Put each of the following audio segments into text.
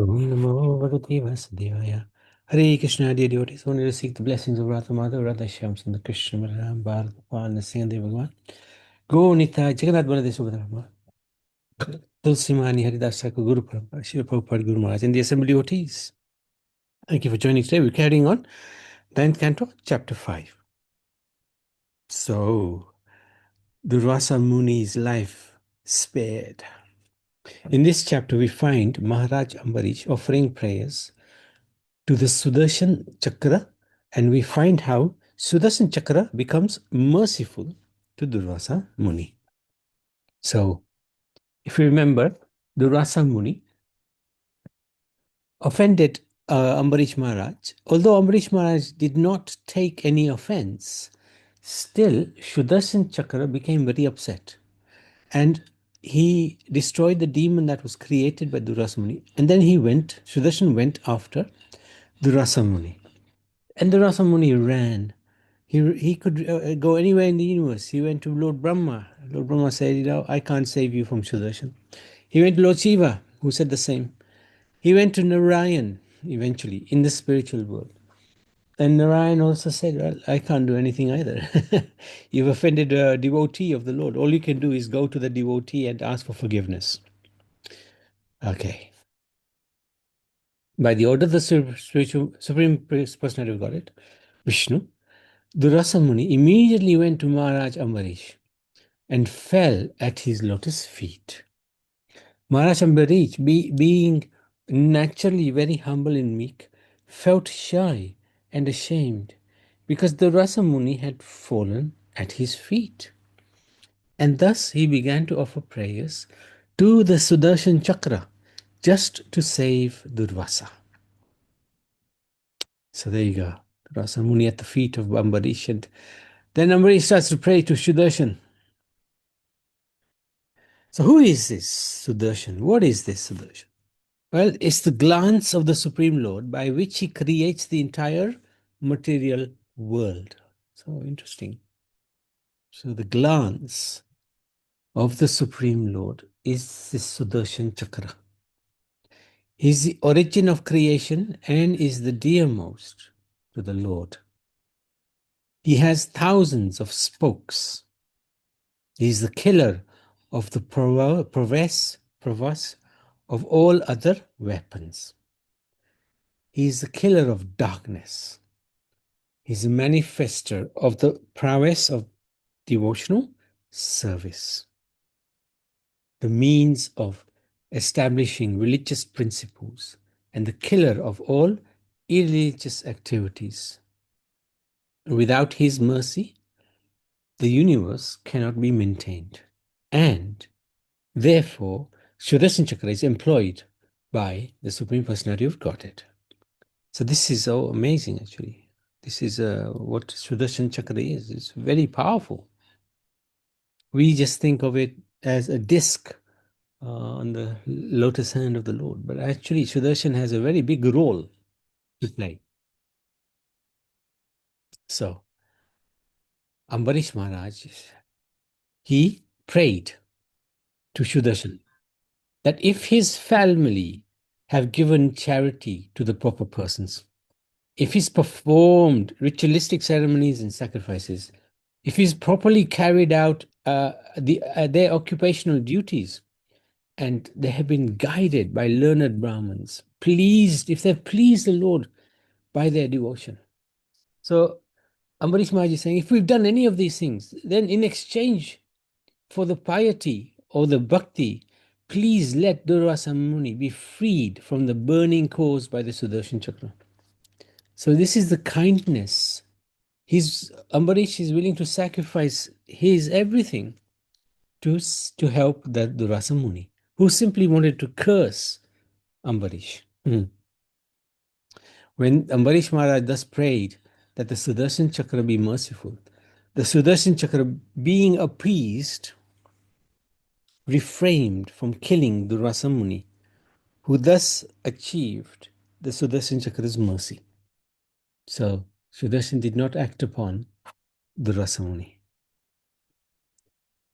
Om Namo Bhagavate Vasudevaya. Hare Krishna, dear devotees, only to seek the blessings of Radha Madhava, Radha Shyam Sundar Krishna Balaram Bharat Gopal Nrsimha Bhagwan. Go Nitya Jagannath Baladev Subhadra Tulsimani Haridas Thakur Guru Parampara Srila Prabhupada Guru Maharaj and the assembly devotees. Thank you for joining today. We're carrying on 9th Canto, Chapter 5. So, Durvasa Muni's life spared. In this chapter, we find Maharaj Ambarish offering prayers to the Sudarshan Chakra, and we find how Sudarshan Chakra becomes merciful to Durvasa Muni. So, if you remember, Durvasa Muni offended Ambarish Maharaj. Although Ambarish Maharaj did not take any offense, still Sudarshan Chakra became very upset. And he destroyed the demon that was created by Durvasa Muni. And then Sudarshan went after Durvasa Muni. And Durvasa Muni ran. He could go anywhere in the universe. He went to Lord Brahma. Lord Brahma said, I can't save you from Sudarshan. He went to Lord Shiva, who said the same. He went to Narayan, eventually, in the spiritual world. And Narayan also said, well, I can't do anything either. You've offended a devotee of the Lord. All you can do is go to the devotee and ask for forgiveness. Okay. By the order of the Supreme Personality of Godhead, Vishnu, Durvasa Muni immediately went to Maharaj Ambarish and fell at his lotus feet. Maharaj Ambarish, being naturally very humble and meek, felt shy and ashamed because Durvasa Muni had fallen at his feet. And thus he began to offer prayers to the Sudarshan Chakra just to save Durvasa. So there you go. Durvasa Muni at the feet of Ambarish, and then Ambarish starts to pray to Sudarshan. So who is this Sudarshan? What is this Sudarshan? Well, it's the glance of the Supreme Lord by which he creates the entire material world. So interesting. So the glance of the Supreme Lord is this Sudarshan Chakra. He's the origin of creation and is the dearmost to the Lord. He has thousands of spokes. He is the killer of the prowess of all other weapons. He is the killer of darkness. He is a manifester of the prowess of devotional service, the means of establishing religious principles, and the killer of all irreligious activities. Without his mercy, the universe cannot be maintained, and therefore Sudarshan Chakra is employed by the Supreme Personality of Godhead. So this is so amazing, actually. This is what Sudarshan Chakra is. It's very powerful. We just think of it as a disc on the lotus hand of the Lord, but actually Sudarshan has a very big role to play. So Ambarish Maharaj, he prayed to Sudarshan that if his family have given charity to the proper persons, if he's performed ritualistic ceremonies and sacrifices, if he's properly carried out their occupational duties, and they have been guided by learned Brahmins, if they've pleased the Lord by their devotion. So Ambarish Maharaj is saying, if we've done any of these things, then in exchange for the piety or the bhakti, please let Durvasa Muni be freed from the burning caused by the Sudarshan Chakra. So this is the kindness. Ambarish is willing to sacrifice his everything to help that Durvasa Muni, who simply wanted to curse Ambarish. When Ambarish Maharaj thus prayed that the Sudarshan Chakra be merciful, the Sudarshan Chakra, being appeased, refrained from killing Durvasa Muni, who thus achieved the Sudarshan Chakra's mercy. So Sudarshan did not act upon Durvasa Muni.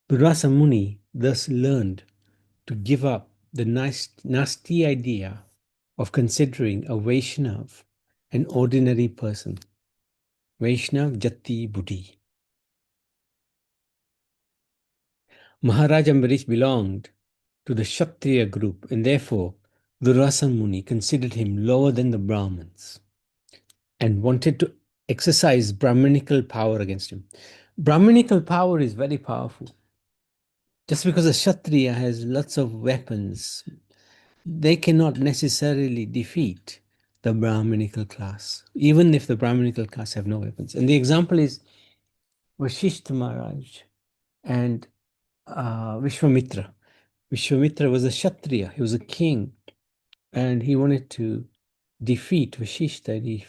Durvasa Muni thus learned to give up the nasty idea of considering a Vaishnav an ordinary person. Vaishnav Jati Buddhi. Maharaj Ambarish belonged to the Kshatriya group, and therefore Durvasa Muni considered him lower than the Brahmins and wanted to exercise Brahminical power against him. Brahminical power is very powerful. Just because a Kshatriya has lots of weapons, they cannot necessarily defeat the Brahminical class, even if the Brahminical class have no weapons. And the example is Vashishta Maharaj and Vishwamitra. Vishwamitra was a Kshatriya, he was a king, and he wanted to defeat Vashishta.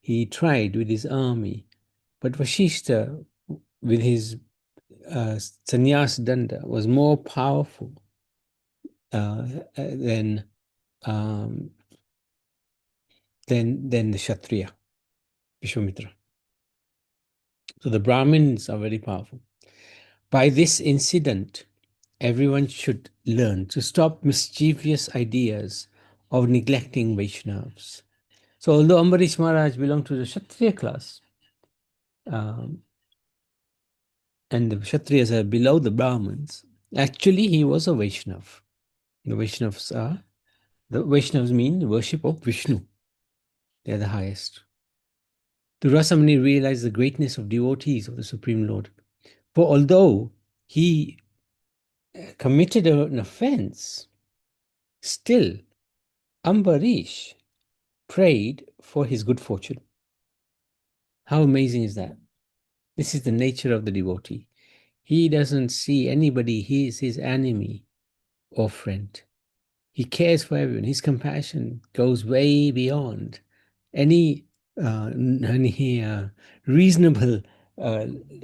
He tried with his army, but Vashishta, with his sannyas danda, was more powerful than the Kshatriya, Vishwamitra. So the Brahmins are very powerful. By this incident, everyone should learn to stop mischievous ideas of neglecting Vaishnavas. So although Ambarish Maharaj belonged to the Kshatriya class, and the Kshatriyas are below the Brahmins, actually he was a Vaishnav. The Vaishnavas mean worship of Vishnu. They are the highest. Durvasa Muni realized the greatness of devotees of the Supreme Lord. For although he committed an offense, still Ambarish prayed for his good fortune. How amazing is that? This is the nature of the devotee. He doesn't see anybody, he is his enemy or friend. He cares for everyone. His compassion goes way beyond any reasonable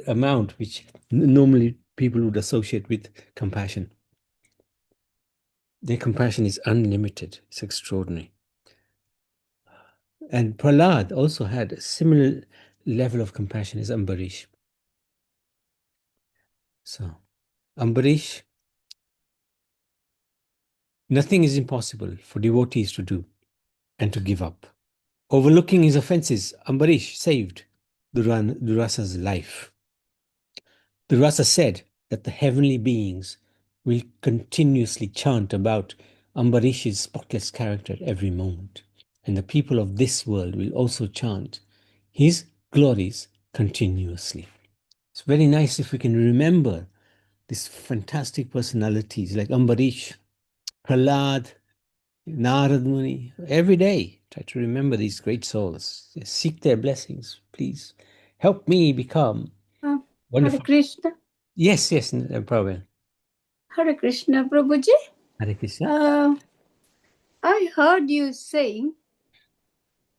amount which normally people would associate with compassion. Their compassion is unlimited. It's extraordinary. And Prahlad also had a similar level of compassion as Ambarish. So, Ambarish, nothing is impossible for devotees to do and to give up. Overlooking his offenses, Ambarish saved Durvasa's life. Durvasa said that the heavenly beings will continuously chant about Ambarish's spotless character every moment, and the people of this world will also chant his glories continuously. It's very nice if we can remember these fantastic personalities like Ambarish, Prahlad, Narad Muni, every day. Try to remember these great souls. Seek their blessings, please. Help me become wonderful. Hare Krishna. Yes, no problem. Hare Krishna, Prabhuji. Hare Krishna. I heard you saying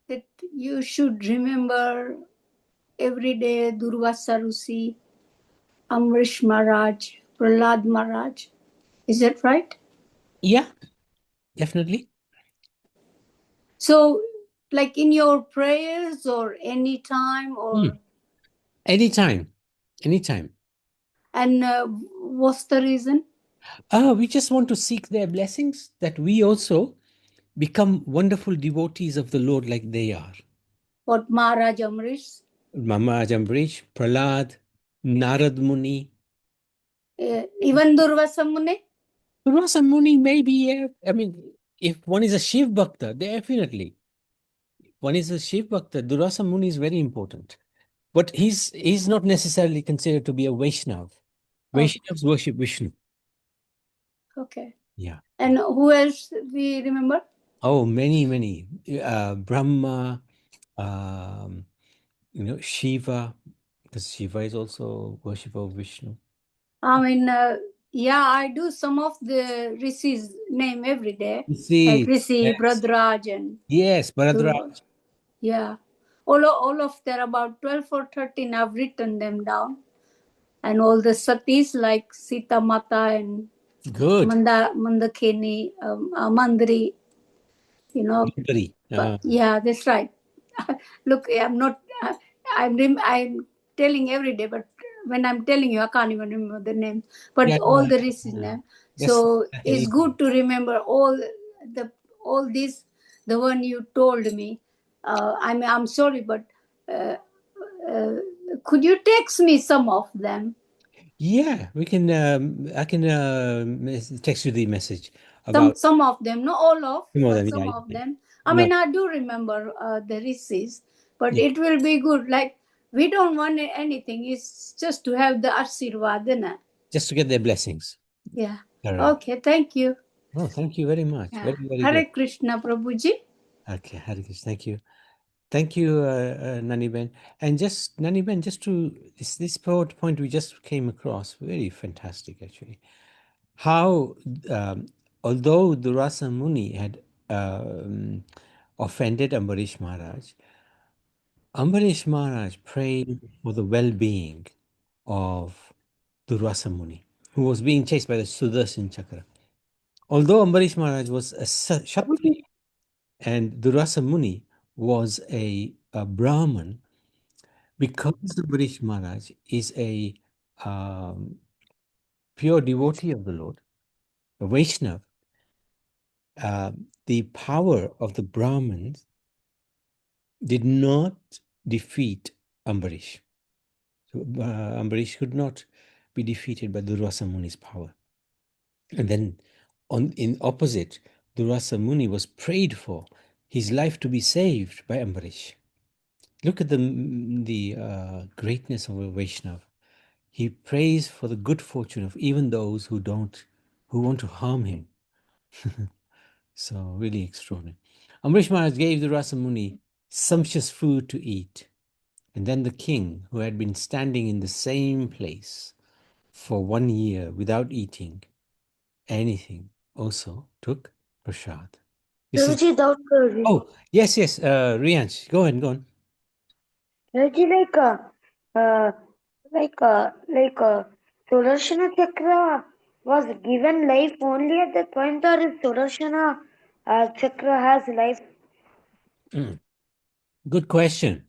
that you should remember every day Durvasa Rusi, Amrish Maharaj, Prahlad Maharaj. Is that right? Yeah, definitely. So, like in your prayers or any time or? Anytime. And what's the reason? We just want to seek their blessings that we also become wonderful devotees of the Lord like they are. What, Maharaj Amrish? Maharaj Ambarish, Prahlad, Narad Muni. Even Durvasa Muni? Durvasa Muni, maybe, I mean, if one is a Shiv Bhakta, definitely. One is a Shiv Bhakta. Durvasa Muni is very important. But he's not necessarily considered to be a Vaishnav. Vaishnavs worship Vishnu. Okay. Yeah. And who else we remember? Oh, many. Brahma, Shiva, because Shiva is also worshipper of Vishnu. I mean, yeah, I do some of the Rishi's name every day. Rishi, like Rishi, yes. Bhadraj, and Yes, Bharadraj. Yeah. All of there, about 12 or 13, I've written them down. And all the satis like Sita Mata and Good. Mandakini, Mandri, Mandari. Yeah, that's right. Look, I'm telling every day, but when I'm telling you, I can't even remember the name. But all the Rishis name. So it's good to remember all these the one you told me. I'm sorry, but uh, uh, could you text me some of them? Yeah, we can. I can text you the message about Some of them, not all of, more but than some yeah, of yeah. them. I No, mean, I do remember the receipts, but yeah, it will be good. Like, we don't want anything. It's just to have the Ashirvadana. just to get their blessings. Yeah. Correct. Okay. Thank you. Oh, thank you very much. Yeah. Very, very Hare good. Krishna, Prabhuji. Okay, Hare Krishna. Thank you. Thank you, Nani Ben. And just Nani Ben, just to this point we just came across, very fantastic actually. How, um, although Durasa Muni had offended Ambarish Maharaj prayed for the well-being of Durvasa Muni, who was being chased by the Sudarshan Chakra. Although Ambarish Maharaj was a Kshatriya and Durvasa Muni was a Brahman, because Ambarish Maharaj is a um, pure devotee of the Lord, a Vaishnav, uh, the power of the Brahmins did not defeat Ambarish. So, Ambarish could not be defeated by Durvasa Muni's power. And then, in opposite, Durvasa Muni was prayed for his life to be saved by Ambarish. Look at the greatness of a Vaishnav. He prays for the good fortune of even those who want to harm him. So really extraordinary. Ambarish Maharaj gave Durvasa Muni sumptuous food to eat. And then the king, who had been standing in the same place for 1 year without eating anything, also took prasad. This is Prabhuji, doubt Prabhuji. oh yes, Riyansh, go ahead, go on. Prabhuji, uh, Sudarshana Chakra was given life only at that point, or is Sudarshana Chakra has life? Mm, good question.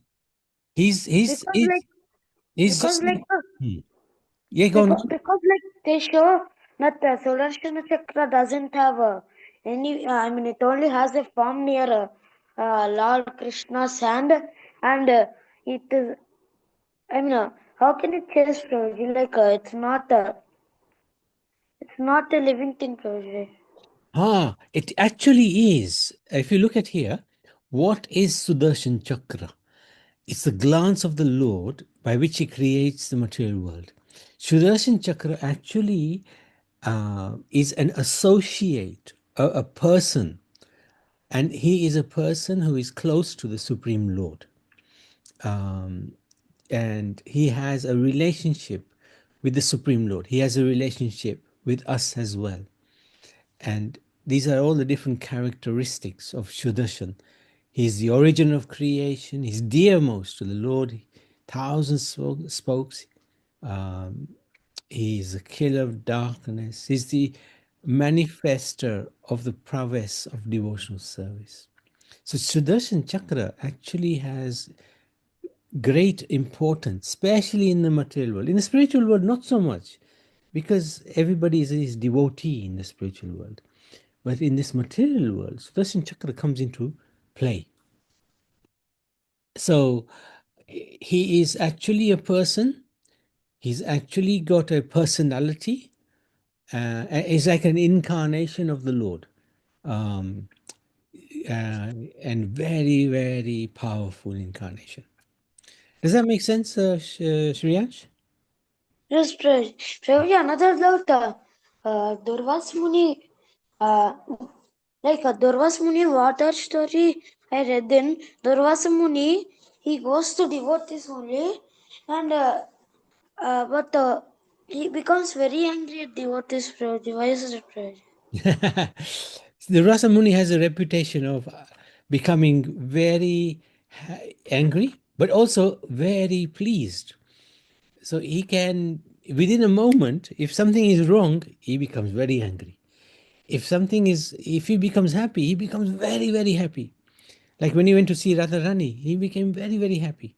He's he's Because he's like, he's because just like, uh, Hmm. Yeah, go on. because, because like they show that the Sudarshana Chakra doesn't have any, I mean, it only has a form near Lord Krishna's hand, and it is, I mean, how can it change, Prabhuji? It's not a living thing, Prabhuji. It actually is. If you look at here, what is Sudarshan Chakra? It's the glance of the Lord by which He creates the material world. Sudarshan Chakra actually is an associate, a person, and he is a person who is close to the Supreme Lord. And he has a relationship with the Supreme Lord. He has a relationship with us as well. And these are all the different characteristics of Sudarshan. He's the origin of creation. He's dearmost to the Lord. Thousands spokes. Um, he's a killer of darkness. He's the manifester of the prowess of devotional service. So Sudarshan Chakra actually has great importance, especially in the material world. In the spiritual world, not so much, because everybody is devotee in the spiritual world. But in this material world, Sudarshan Chakra comes into play. So he is actually a person. He's actually got a personality. He's like an incarnation of the Lord, um, and very, very powerful incarnation. Does that make sense, Shriyansh? Yes, Prabhuji, another doubt. Durvas Muni, uh, Durvas Muni water story I read in Durvas Muni, he goes to devotees only, and but he becomes very angry at devotees, Prabhuji. Why is it, Prabhuji? The Rasa Muni has a reputation of becoming very angry, but also very pleased. So he can, within a moment, if something is wrong, he becomes very angry. If he becomes happy, he becomes very, very happy. Like when he went to see Radharani, he became very, very happy.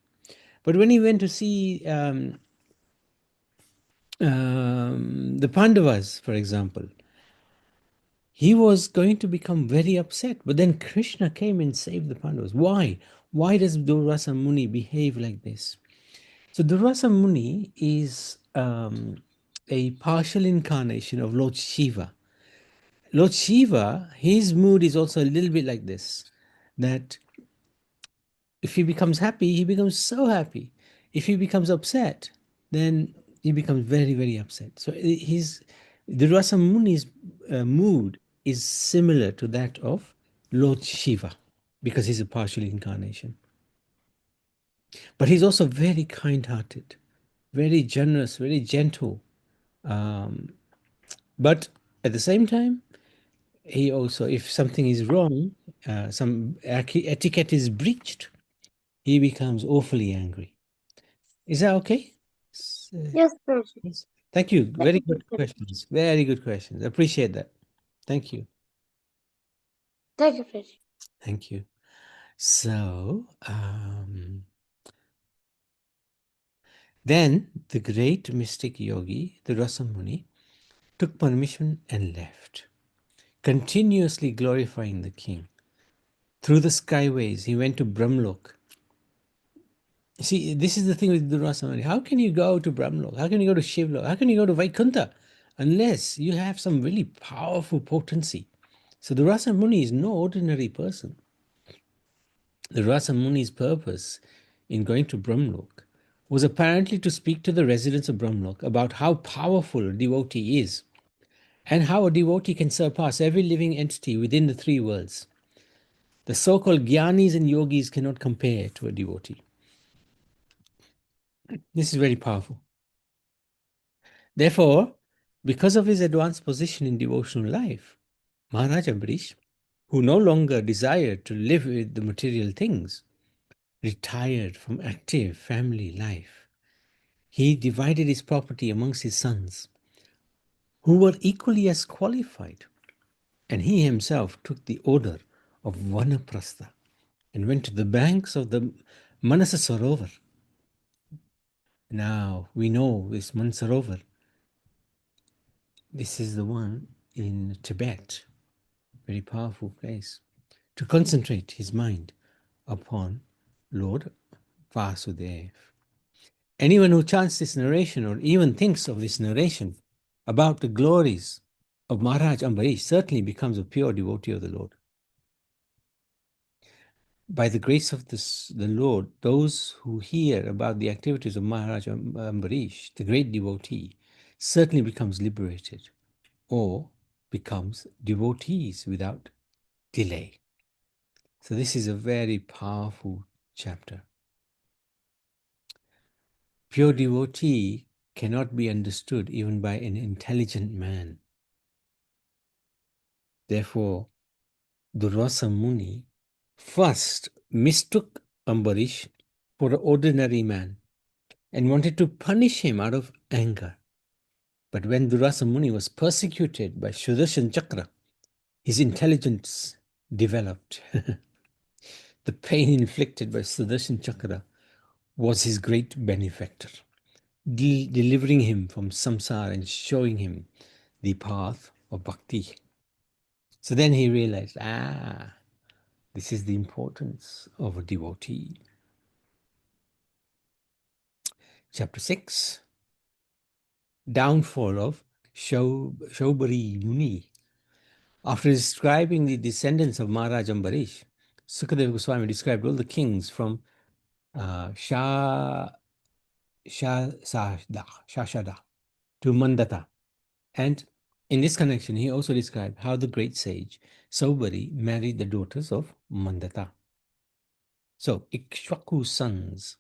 But when he went to see the Pandavas, for example, he was going to become very upset. But then Krishna came and saved the Pandavas. Why? Why does Durvasa Muni behave like this? So Durvasa Muni is a partial incarnation of Lord Shiva. Lord Shiva, his mood is also a little bit like this, that if he becomes happy, he becomes so happy. If he becomes upset, then he becomes very, very upset. So his Durvasa Muni's mood is similar to that of Lord Shiva, because he's a partial incarnation. But he's also very kind-hearted, very generous, very gentle. But at the same time, he also, if something is wrong, some etiquette is breached, he becomes awfully angry. Is that okay? Yes, Prabhuji. Yes. Thank you. Very Thank you, good Prabhuji. questions. Very good questions. Appreciate that. Thank you. Thank you, Prabhuji. Thank you. So, then the great mystic yogi, the Rasamuni, took permission and left, continuously glorifying the king. Through the skyways, he went to Brahmlok. See, this is the thing with Durasamani. How can you go to Brahmlok? How can you go to Shivlok? How can you go to Vaikuntha? Unless you have some really powerful potency. So the Rasa Muni is no ordinary person. The Rasa Muni's purpose in going to Brahmlok was apparently to speak to the residents of Brahmlok about how powerful a devotee is and how a devotee can surpass every living entity within the three worlds. The so-called Gyanis and Yogis cannot compare to a devotee. This is very powerful. Therefore, because of his advanced position in devotional life, Maharaj Ambarish, who no longer desired to live with the material things, retired from active family life. He divided his property amongst his sons, who were equally as qualified, and he himself took the order of Vanaprastha and went to the banks of the Manasa Sarovar. Now we know this Mansarovar. This is the one in Tibet, very powerful place, to concentrate his mind upon Lord Vasudeva. Anyone who chants this narration or even thinks of this narration about the glories of Maharaj Ambarish certainly becomes a pure devotee of the Lord. By the grace of the Lord, those who hear about the activities of Maharaj Ambarish, the great devotee, certainly becomes liberated or becomes devotees without delay. So this is a very powerful chapter. Pure devotee cannot be understood even by an intelligent man. Therefore, Durvasa Muni first mistook Ambarish for an ordinary man and wanted to punish him out of anger. But when Durvasa Muni was persecuted by Sudarshan Chakra, his intelligence developed. The pain inflicted by Sudarshan Chakra was his great benefactor, delivering him from samsara and showing him the path of bhakti. So then he realized, this is the importance of a devotee. Chapter 6, Downfall of Shaubari Muni. After describing the descendants of Maharaj Ambarish, Sukadeva Goswami described all the kings from Shashada to Mandata. And in this connection, he also described how the great sage Saubari married the daughters of Mandata. So, Ikshwaku's sons.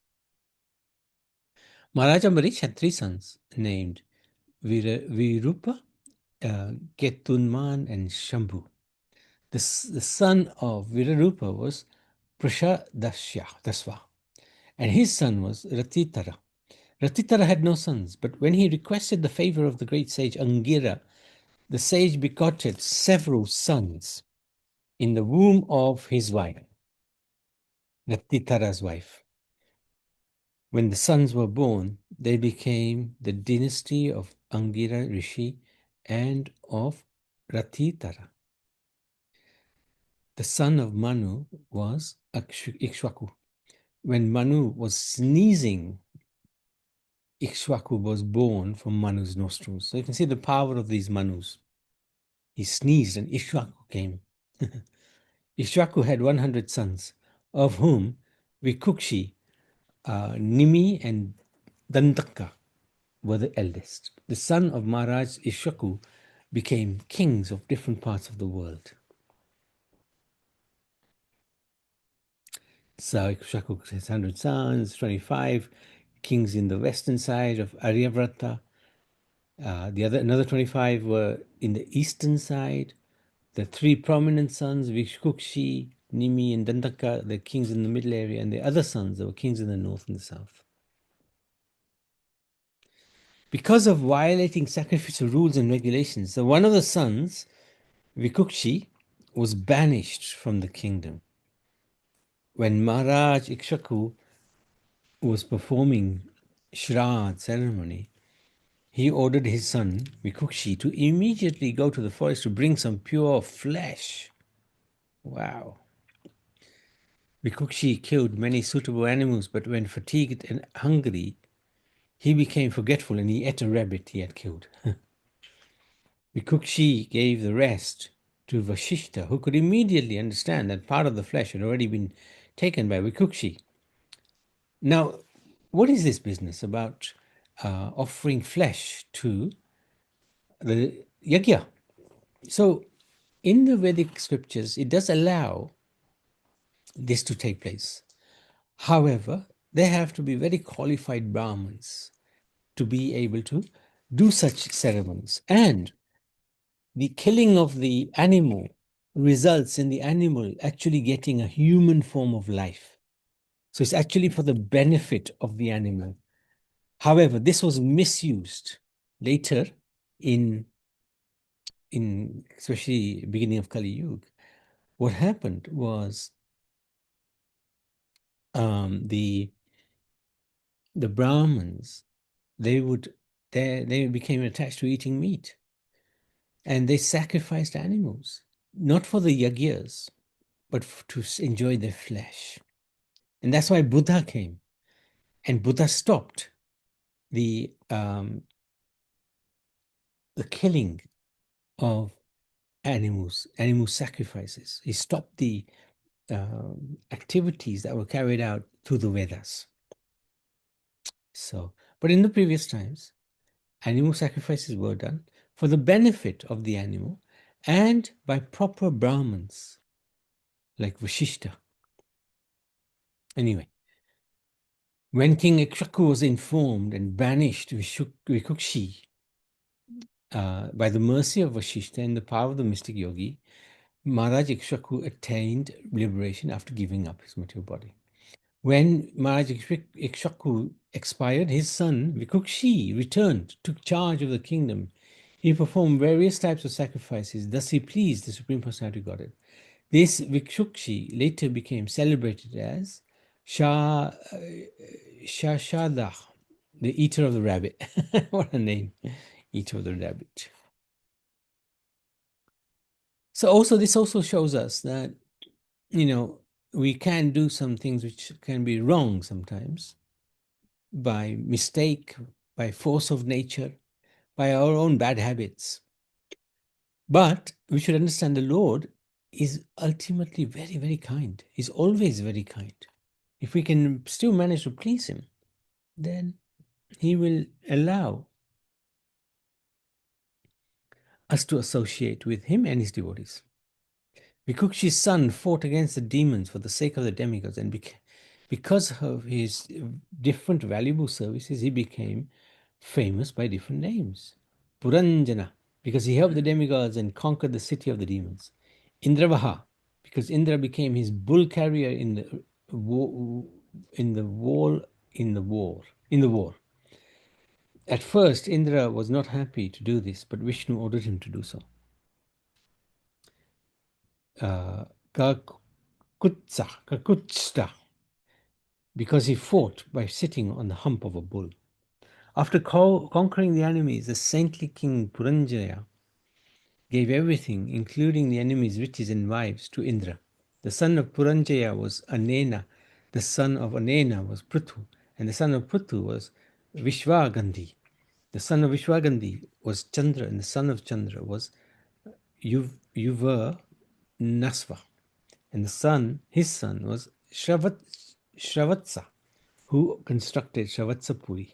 Maharaj Ambarish had three sons named Virupa, Ketunman, and Shambhu. The son of Virarupa was Prashadasva, and his son was Ratitara. Ratitara had no sons, but when he requested the favor of the great sage Angira, the sage begotten several sons in the womb of his wife, Ratitara's wife. When the sons were born, they became the dynasty of Angira Rishi and of Ratitara. the son of Manu was Ikshvaku. When Manu was sneezing, Ikshvaku was born from Manu's nostrils. So you can see the power of these Manus. He sneezed and Ikshvaku came. Ikshvaku had 100 sons, of whom Vikukshi, Nimi, and Dandaka were the eldest. The son of Maharaj Ikshvaku became kings of different parts of the world. So Ikshvaku has 100 sons, 25 kings in the western side of Aryavrata. Another 25 were in the eastern side. The three prominent sons, Vikshukshi, Nimi, and Dandaka, the kings in the middle area, and the other sons, they were kings in the north and the south. Because of violating sacrificial rules and regulations, so one of the sons, Vikukshi, was banished from the kingdom. When Maharaj Ikshvaku was performing Shrad ceremony, he ordered his son, Vikukshi, to immediately go to the forest to bring some pure flesh. Wow. Vikukshi killed many suitable animals, but when fatigued and hungry, he became forgetful and he ate a rabbit he had killed. Vikukshi gave the rest to Vashishta, who could immediately understand that part of the flesh had already been taken by Vikukshi. Now, what is this business about offering flesh to the yajna? So, in the Vedic scriptures, it does allow this to take place. However, there have to be very qualified Brahmins to be able to do such ceremonies. And the killing of the animal results in the animal actually getting a human form of life. So it's actually for the benefit of the animal. However, this was misused later in especially beginning of Kali Yuga. What happened was the Brahmins, they became attached to eating meat, and they sacrificed animals, not for the yagyas, but to enjoy their flesh. And that's why Buddha came, and Buddha stopped the killing of animals, animal sacrifices. He stopped the activities that were carried out through the Vedas. So, but in the previous times, animal sacrifices were done for the benefit of the animal and by proper Brahmins like Vashishta. Anyway, when King Ikshvaku was informed and banished Vikukshi by the mercy of Vashishta and the power of the mystic yogi, Maharaj Ikshvaku attained liberation after giving up his material body. When Maharaj Ikshvaku expired, his son Vikukshi returned, took charge of the kingdom. He performed various types of sacrifices. Thus he pleased the Supreme Personality of Godhead. This Vikshukshi later became celebrated as Shashada, the eater of the rabbit. What a name, eater of the rabbit. So this also shows us that, we can do some things which can be wrong sometimes by mistake, by force of nature, by our own bad habits. But we should understand the Lord is ultimately very, very kind. He's always very kind. If we can still manage to please him, then he will allow us to associate with him and his devotees. Vikukshi's son fought against the demons for the sake of the demigods, and because of his different valuable services, he became famous by different names. Puranjana, because he helped the demigods and conquered the city of the demons. Indravaha, because Indra became his bull carrier in the war. At first, Indra was not happy to do this, but Vishnu ordered him to do so. Kakutsta, because he fought by sitting on the hump of a bull. After conquering the enemies, the saintly king Puranjaya gave everything, including the enemy's riches and wives, to Indra. The son of Puranjaya was Anena. The son of Anena was Prithu. And the son of Prithu was Vishwagandhi. The son of Vishwagandhi was Chandra. And the son of Chandra was Yuva Nasva. And his son was Shravatsa, who constructed Shravatsapuri.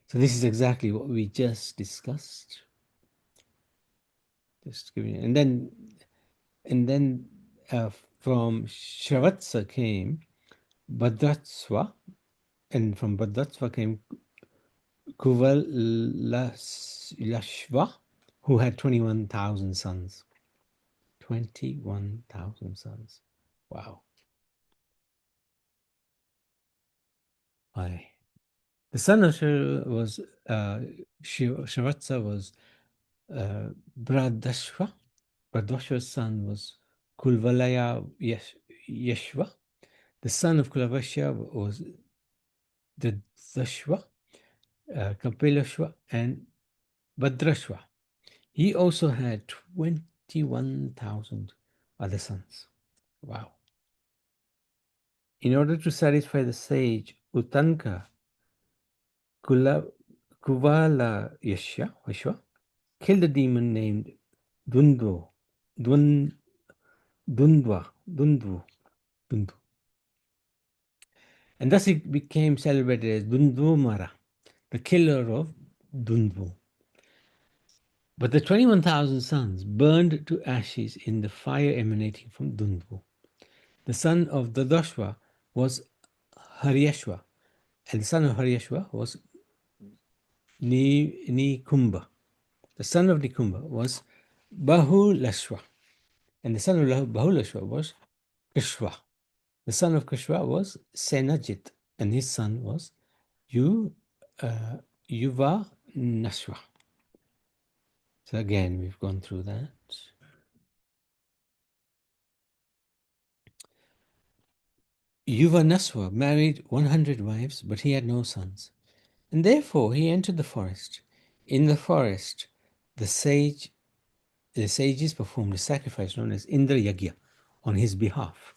So this is exactly what we just discussed. Just giving, and then from Shravatsa came Bhadratsva, and from Bhadratsva came Kuvalashva, who had 21,000 sons. 21,000 sons. Wow. Aye. The son of Shravatsa was Bradashva. Bradashva's son was Kulvalaya Yeshva. The son of Kulavashya was Dashva, Kapilashva, and Bhadrashva. He also had 21,000 other sons. Wow. In order to satisfy the sage Utanka, Kuvala Vishwa, killed a demon named Dundva, Dundvu. And thus he became celebrated as Dundvumara, the killer of Dundvu. But the 21,000 sons burned to ashes in the fire emanating from Dundvu. The son of Dadashva was Haryashva, and the son of Haryashva was Nikumba. The son of Nikumba was Bahulashva, and the son of Bahulashva was Kishwa. The son of Kishwa was Senajit, and his son was Yuva Nashwa. So again, we've gone through that. Yuva Naswa married 100 wives, but he had no sons. And therefore he entered the forest. In the forest, the sages performed a sacrifice known as Indra Yagya on his behalf.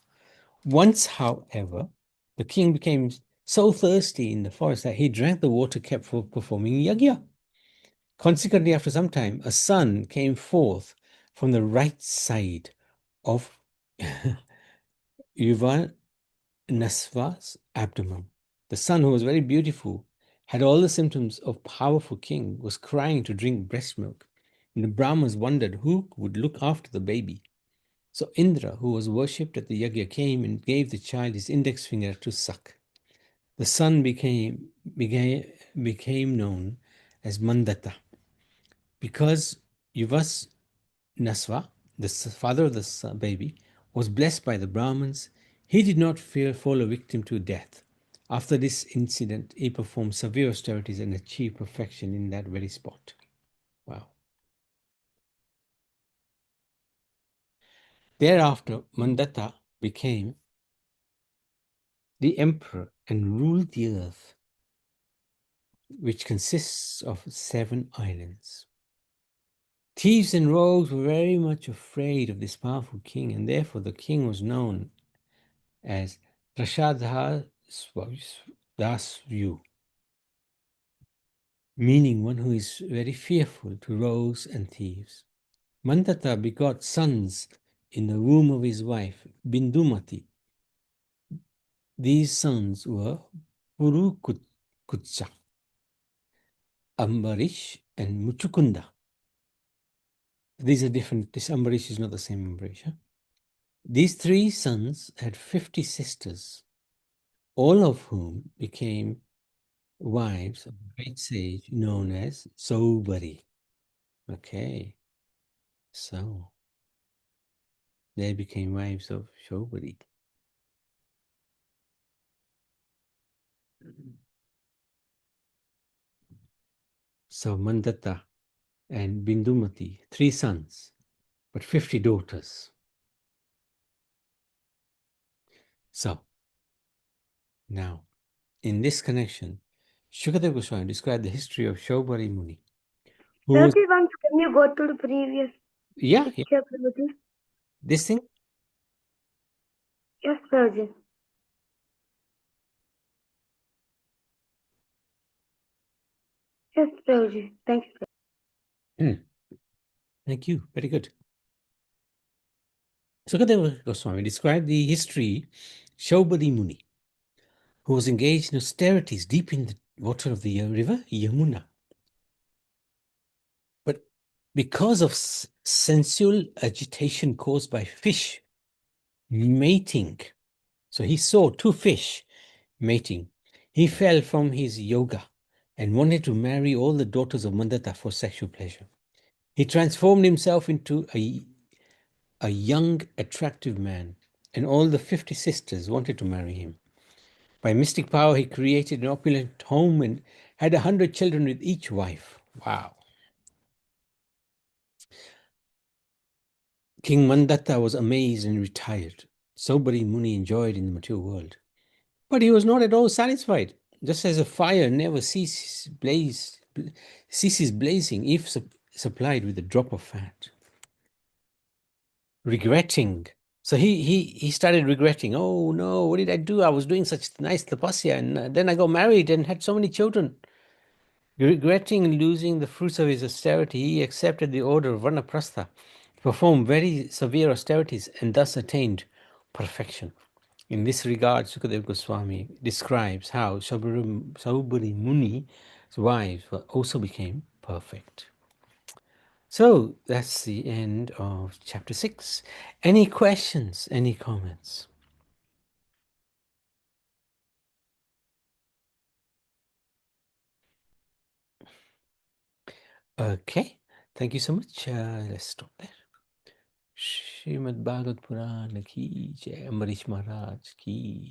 Once, however, the king became so thirsty in the forest that he drank the water kept for performing Yagya. Consequently, after some time, a son came forth from the right side of Yuva Nasva's abdomen. The son, who was very beautiful, had all the symptoms of powerful king, was crying to drink breast milk. And the Brahmins wondered who would look after the baby. So Indra, who was worshipped at the yagya, came and gave the child his index finger to suck. The son became known as Mandata. Because Yuvas Nasva, the father of the baby, was blessed by the Brahmins, he did not fall a victim to death. After this incident, he performed severe austerities and achieved perfection in that very spot. Wow. Thereafter, Mandata became the emperor and ruled the earth, which consists of 7 islands. Thieves and rogues were very much afraid of this powerful king, and therefore the king was known as Rashadhasvyu, meaning one who is very fearful to rogues and thieves. Mandata begot sons in the womb of his wife, Bindumati. These sons were Purukutsa, Ambarish, and Muchukunda. These are different. This Ambarish is not the same Ambarish. Huh? These 3 sons had 50 sisters, all of whom became wives of a great sage known as Sobari. Okay, so they became wives of Sobari. So Mandata and Bindumati, 3 sons, but 50 daughters. So, now, in this connection, Shukadeva Goswami described the history of Shobari Muni. Who Prabhuji, once can you go to the previous yeah, picture, Prabhuji? this thing? Prabhuji. Yes, Prabhuji. Thank you. Thank you. Very good. Sukadeva Goswami described the history Shaubadi Muni, who was engaged in austerities deep in the water of the river Yamuna. But because of sensual agitation caused by fish mating, so he saw two fish mating, he fell from his yoga and wanted to marry all the daughters of Mandata for sexual pleasure. He transformed himself into a young, attractive man, and all the 50 sisters wanted to marry him. By mystic power, he created an opulent home and had 100 children with each wife. Wow. King Mandatta was amazed and retired. Sobari Muni enjoyed in the material world. But he was not at all satisfied. Just as a fire never ceases blazing if supplied with a drop of fat. Regretting. So he started regretting. Oh no, what did I do? I was doing such nice tapasya, and then I got married and had so many children. Regretting losing the fruits of his austerity, he accepted the order of Vanaprastha, performed very severe austerities, and thus attained perfection. In this regard, Sukadeva Goswami describes how Saubari Muni's wives also became perfect. So that's the end of chapter 6. Any questions? Any comments? Okay, thank you so much. Let's stop there. Srimad Bhagavad Purana ki jai, Ambarish Maharaj ki